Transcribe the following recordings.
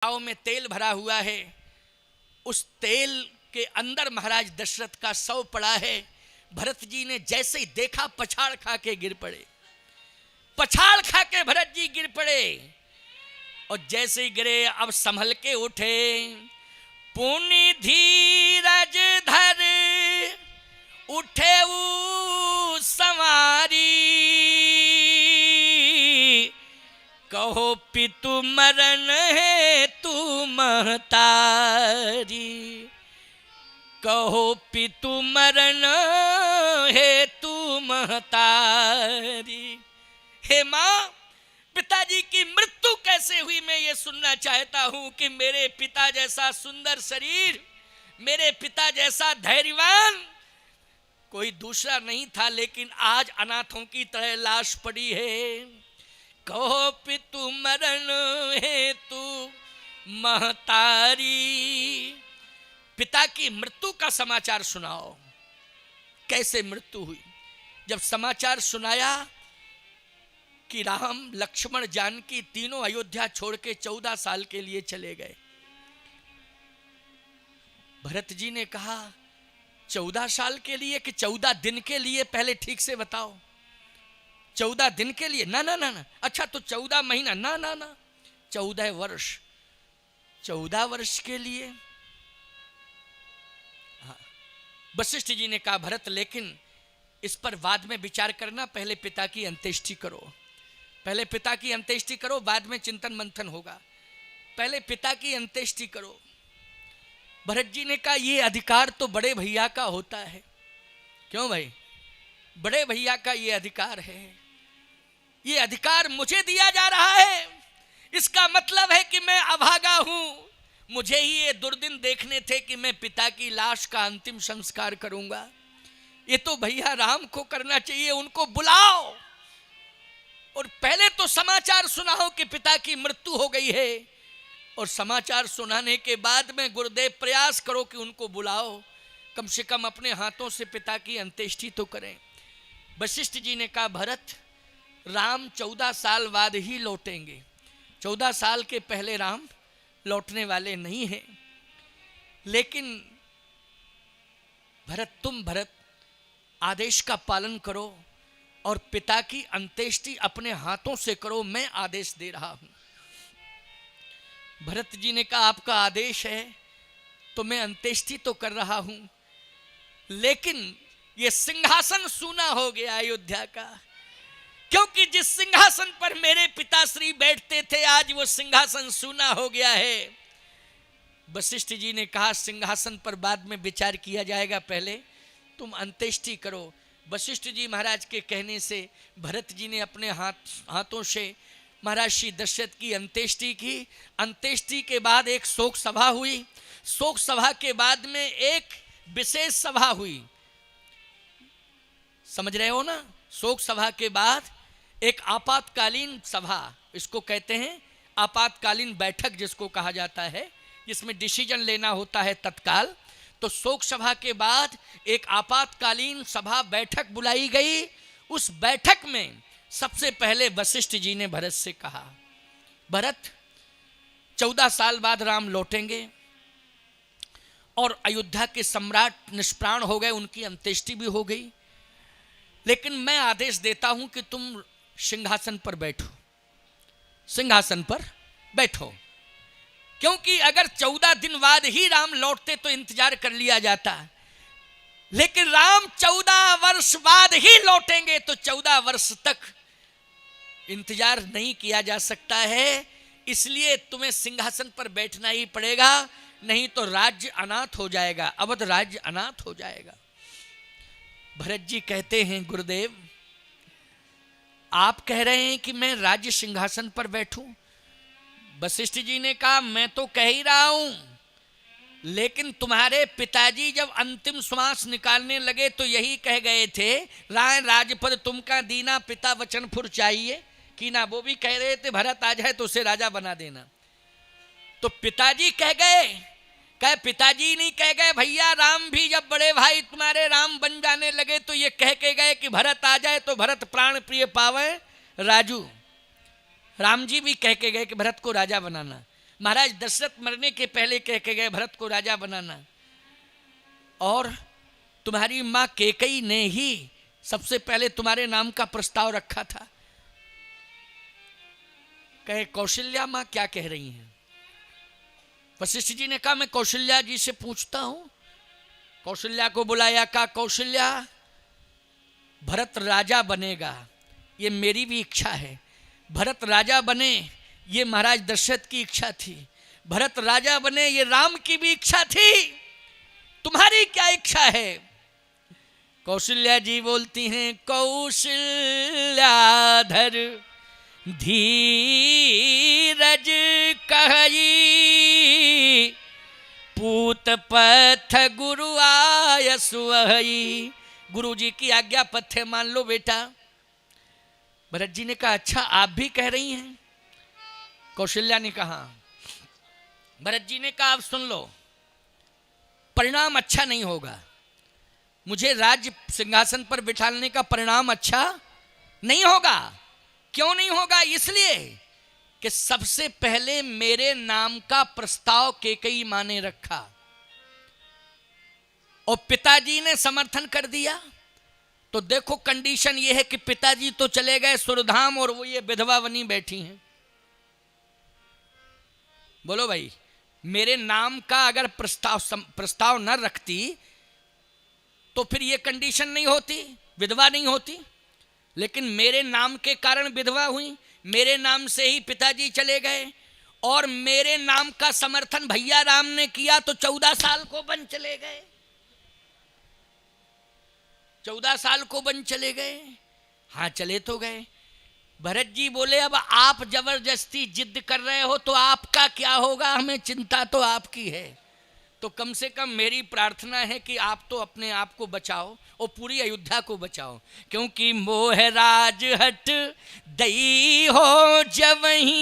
पाव में तेल भरा हुआ है, उस तेल के अंदर महाराज दशरथ का शव पड़ा है। भरत जी ने जैसे ही देखा पछाड़ खा के गिर पड़े, पछाड़ खा के भरत जी गिर पड़े। और जैसे ही गिरे अब संभल के उठे, पुनि धीरज धर उठे संवारी, कहो पितु मरण है तू महतारी, कहो पितु मरण है तू महतारी। हे माँ, पिताजी की मृत्यु कैसे हुई मैं ये सुनना चाहता हूं कि मेरे पिता जैसा सुंदर शरीर, मेरे पिता जैसा धैर्यवान कोई दूसरा नहीं था, लेकिन आज अनाथों की तरह लाश पड़ी है। कहो पितु मरण है तू महतारी, पिता की मृत्यु का समाचार सुनाओ। कैसे मृत्यु हुई? जब समाचार सुनाया कि राम लक्ष्मण जानकी तीनों अयोध्या छोड़ के 14 साल के लिए चले गए। भरत जी ने कहा 14 साल के लिए कि 14 दिन के लिए? पहले ठीक से बताओ। 14 दिन के लिए? ना ना ना ना। अच्छा तो 14 महीना? ना ना ना, 14 वर्ष। 14 वर्ष के लिए? हाँ। वशिष्ठ जी ने कहा भरत लेकिन इस पर बाद में विचार करना, पहले पिता की अंत्येष्टि करो, पहले पिता की अंत्येष्टि करो, बाद में चिंतन मंथन होगा, पहले पिता की अंत्येष्टि करो। भरत जी ने कहा यह अधिकार तो बड़े भैया का होता है। क्यों भाई? बड़े भैया का यह अधिकार है, ये अधिकार मुझे दिया जा रहा है, इसका मतलब है कि मैं अभागा हूं। मुझे ही ये दुर्दिन देखने थे कि मैं पिता की लाश का अंतिम संस्कार करूंगा। ये तो भैया राम को करना चाहिए, उनको बुलाओ और पहले तो समाचार सुनाओ कि पिता की मृत्यु हो गई है, और समाचार सुनाने के बाद में गुरुदेव प्रयास करो कि उनको बुलाओ, कम से कम अपने हाथों से पिता की अंत्येष्टि तो करें। वशिष्ठ जी ने कहा भरत, राम 14 साल बाद ही लौटेंगे, 14 साल के पहले राम लौटने वाले नहीं हैं। लेकिन भरत आदेश का पालन करो और पिता की अंत्येष्टि अपने हाथों से करो, मैं आदेश दे रहा हूं। भरत जी ने कहा आपका आदेश है तो मैं अंत्येष्टि तो कर रहा हूं, लेकिन यह सिंहासन सूना हो गया अयोध्या का, क्योंकि जिस सिंहासन पर मेरे पिताश्री बैठते थे आज वो सिंहासन सूना हो गया है। वशिष्ठ जी ने कहा सिंहासन पर बाद में विचार किया जाएगा, पहले तुम अंत्येष्टि करो। वशिष्ठ जी महाराज के कहने से भरत जी ने अपने हाथों से महाराज श्री दशरथ की अंत्येष्टि की। अंत्येष्टि के बाद एक शोक सभा हुई, शोक सभा के बाद में एक विशेष सभा हुई, समझ रहे हो ना? शोक सभा के बाद एक आपातकालीन सभा, इसको कहते हैं आपातकालीन बैठक जिसको कहा जाता है, जिसमें डिसीजन लेना होता है तत्काल। तो शोक सभा के बाद एक आपातकालीन सभा बैठक बुलाई गई। उस बैठक में सबसे पहले वशिष्ठ जी ने भरत से कहा भरत 14 साल बाद राम लौटेंगे और अयोध्या के सम्राट निष्प्राण हो गए, उनकी अंत्येष्टि भी हो गई, लेकिन मैं आदेश देता हूं कि तुम सिंहासन पर बैठो, सिंहासन पर बैठो। क्योंकि अगर 14 दिन बाद ही राम लौटते तो इंतजार कर लिया जाता, लेकिन राम 14 वर्ष बाद ही लौटेंगे तो 14 वर्ष तक इंतजार नहीं किया जा सकता है, इसलिए तुम्हें सिंहासन पर बैठना ही पड़ेगा, नहीं तो राज्य अनाथ हो जाएगा, अवध राज्य अनाथ हो जाएगा। भरत जी कहते हैं गुरुदेव आप कह रहे हैं कि मैं राज्य सिंहासन पर बैठूं? वशिष्ठ जी ने कहा मैं तो कह ही रहा हूं, लेकिन तुम्हारे पिताजी जब अंतिम श्वास निकालने लगे तो यही कह गए थे राय राजपद तुमका दीना पिता वचन फुर चाहिए कि ना, वो भी कह रहे थे भरत आ जाए तो उसे राजा बना देना। तो पिताजी कह गए, कहे पिताजी नहीं कह गए भैया, राम भी जब बड़े भाई तुम्हारे राम बन जाने लगे तो ये कह के गए कि भरत आ जाए तो भरत प्राण प्रिय पावे राजू। राम जी भी कह के गए कि भरत को राजा बनाना। महाराज दशरथ मरने के पहले कह के गए भरत को राजा बनाना, और तुम्हारी माँ कैकेयी ने ही सबसे पहले तुम्हारे नाम का प्रस्ताव रखा था। कहे कौशल्या माँ क्या कह रही हैं? वशिष्ठ जी ने कहा मैं कौशल्या जी से पूछता हूं। कौशल्या को बुलाया, कहा कौशल्या भरत राजा बनेगा, ये मेरी भी इच्छा है। भरत राजा बने ये महाराज दशरथ की इच्छा थी। भरत राजा बने ये राम की भी इच्छा थी। तुम्हारी क्या इच्छा है? कौशल्या जी बोलती हैं कौशल्याधर धीरज कहई, पूत पथ गुरु आय सुहई। गुरु जी की आज्ञा पथे मान लो बेटा। भरत जी ने कहा अच्छा आप भी कह रही हैं? कौशल्या ने कहा। भरत जी ने कहा अब सुन लो, परिणाम अच्छा नहीं होगा। मुझे राज्य सिंहासन पर बिठाने का परिणाम अच्छा नहीं होगा। क्यों नहीं होगा? इसलिए कि सबसे पहले मेरे नाम का प्रस्ताव कैकेयी मां ने रखा और पिताजी ने समर्थन कर दिया। तो देखो कंडीशन यह है कि पिताजी तो चले गए सुरधाम और वो ये विधवा बनी बैठी हैं। बोलो भाई, मेरे नाम का अगर प्रस्ताव न रखती तो फिर ये कंडीशन नहीं होती, विधवा नहीं होती। लेकिन मेरे नाम के कारण विधवा हुई, मेरे नाम से ही पिताजी चले गए, और मेरे नाम का समर्थन भैया राम ने किया तो 14 साल को बन चले गए। 14 साल को बन चले गए। हाँ चले तो गए। भरत जी बोले अब आप जबरदस्ती जिद कर रहे हो तो आपका क्या होगा, हमें चिंता तो आपकी है। तो कम से कम मेरी प्रार्थना है कि आप तो अपने आप को बचाओ और पूरी अयोध्या को बचाओ, क्योंकि मोह राज हट दई हो जवहीं,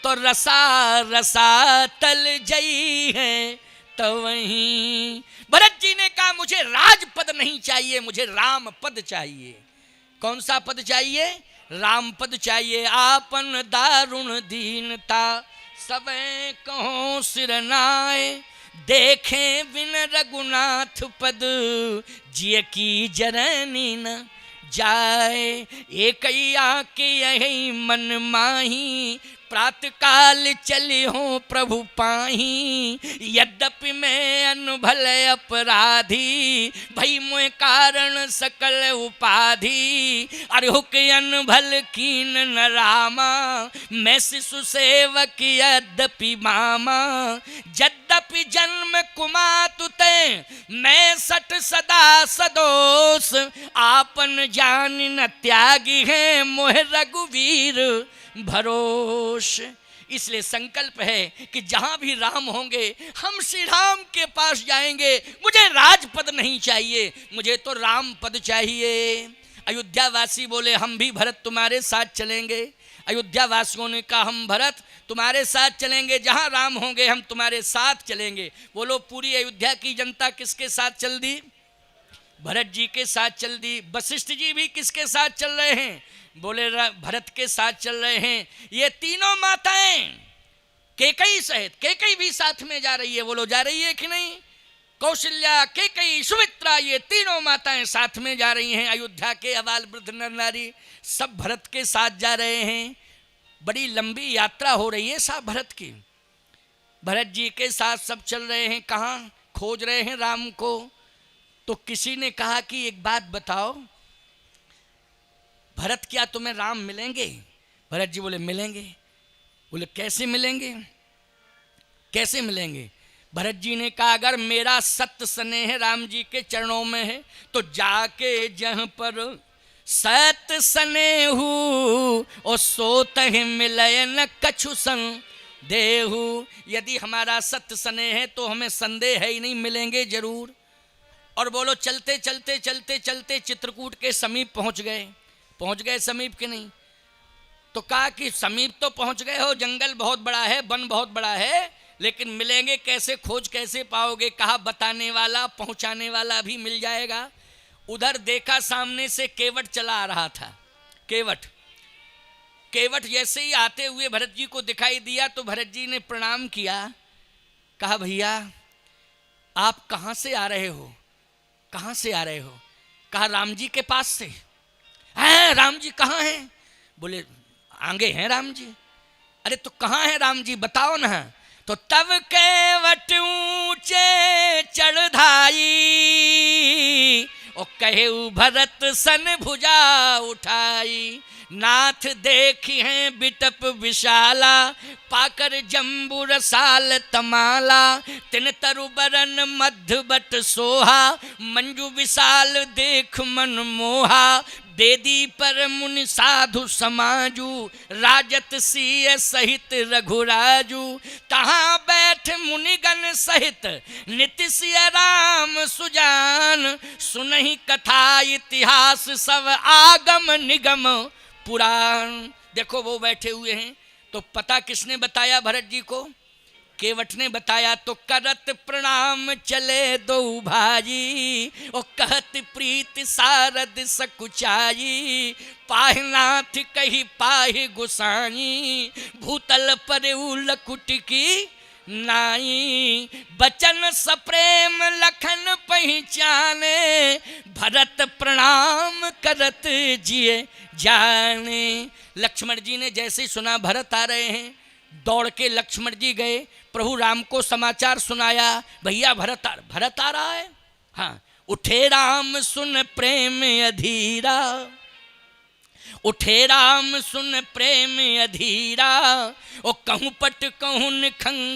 तो रसा रसा तल जई है तो वहीं। भरत जी ने कहा मुझे राजपद नहीं चाहिए, मुझे राम पद चाहिए। कौन सा पद चाहिए? राम पद चाहिए। आपन दारुण दीनता सबे कहो सिरनाए, देखें बिन रघुनाथ पद जिय की जरनी न जाए। एक आके यही मन माही, प्रात काल चली हो प्रभु पाही। यद्यपि मैं अनभल अपराधी, भई मोह कारण सकल उपाधि। अरहुक अनभल कीन न रामा, मैं शिशु सेवक यद्यपि मामा। यद्यपि जन्म कुमातु ते, मैं सठ सदा सदोष। आपन जान न त्यागी है, मोह रघुवीर भरोस। इसलिए संकल्प है कि जहां भी राम होंगे हम श्री राम के पास जाएंगे। मुझे राजपद नहीं चाहिए, मुझे तो राम पद चाहिए। अयोध्या वासी बोले हम भी भरत तुम्हारे साथ चलेंगे। अयोध्या वासियों ने कहा हम भरत तुम्हारे साथ चलेंगे, जहां राम होंगे हम तुम्हारे साथ चलेंगे। बोलो पूरी अयोध्या की जनता किसके साथ चल दी? भरत जी के साथ चल दी। वशिष्ठ जी भी किसके साथ चल रहे हैं? बोले भरत के साथ चल रहे हैं। ये तीनों माताएं कैकेयी सहित, कैकेयी भी साथ में जा रही है। बोलो जा रही है कि नहीं? कौशल्या, कैकेयी, सुमित्रा, ये तीनों माताएं साथ में जा रही हैं। अयोध्या के अबाल वृद्ध नर नारी सब भरत के साथ जा रहे हैं। बड़ी लंबी यात्रा हो रही है साहब भरत की। भरत जी के साथ सब चल रहे हैं। कहाँ खोज रहे हैं राम को? तो किसी ने कहा कि एक बात बताओ भरत, क्या तुम्हें राम मिलेंगे? भरत जी बोले मिलेंगे। बोले कैसे मिलेंगे? कैसे मिलेंगे? भरत जी ने कहा अगर मेरा सत्य स्नेह राम जी के चरणों में है तो जाके जहाँ पर सत्य स्नेहु और सोत मिलय न कछु संदेहु। यदि हमारा सत्य स्नेह है तो हमें संदेह है ही नहीं, मिलेंगे जरूर। और बोलो चलते चलते चलते चलते चित्रकूट के समीप पहुंच गए। पहुंच गए समीप के नहीं? तो कहा कि समीप तो पहुंच गए हो, जंगल बहुत बड़ा है, वन बहुत बड़ा है, लेकिन मिलेंगे कैसे, खोज कैसे पाओगे? कहा बताने वाला पहुंचाने वाला भी मिल जाएगा। उधर देखा सामने से केवट चला आ रहा था। केवट केवट जैसे ही आते हुए भरत जी को दिखाई दिया तो भरत जी ने प्रणाम किया, कहा भैया आप कहाँ से आ रहे हो, कहाँ से आ रहे हो? कहा राम जी के पास से। हैं राम जी कहाँ हैं? बोले आगे हैं राम जी। अरे तो कहाँ है राम जी बताओ ना। तो तब केवट ऊंचे चढ़ाई और कहे भरत सन भुजा उठाई, नाथ देखी हैं बिटप विशाला, पाकर जम्बू रसाल तमाला, तिन तरु बरन मध्य बट सोहा, मंजू विशाल देख मन मोहा, बेदी पर मुनि साधु समाजू, राजत सिय सहित रघुराजू, तहाँ बैठ मुनिगण सहित नित्य सिय राम सुजान, सुनहि कथा इतिहास सब आगम निगम पुराण। देखो वो बैठे हुए हैं, तो पता किसने बताया भरत जी को? केवट ने बताया। तो करत प्रणाम चले दो भाई, और कहत प्रीत सारद सकुचाई, पाहनाथ कही पाहि गुसाई, भूतल पर लकुट की नाई, बचन सप्रेम लखन पहचाने, भरत प्रणाम करत जिए जाने। लक्ष्मण जी ने जैसे सुना भरत आ रहे हैं, दौड़ के लक्ष्मण जी गए, प्रभु राम को समाचार सुनाया, भैया भरत आ रहा है। हाँ, उठे राम सुन प्रेम अधीरा, उठे राम सुन प्रेम अधीरा, और कहूँ पट कहूँ निखंग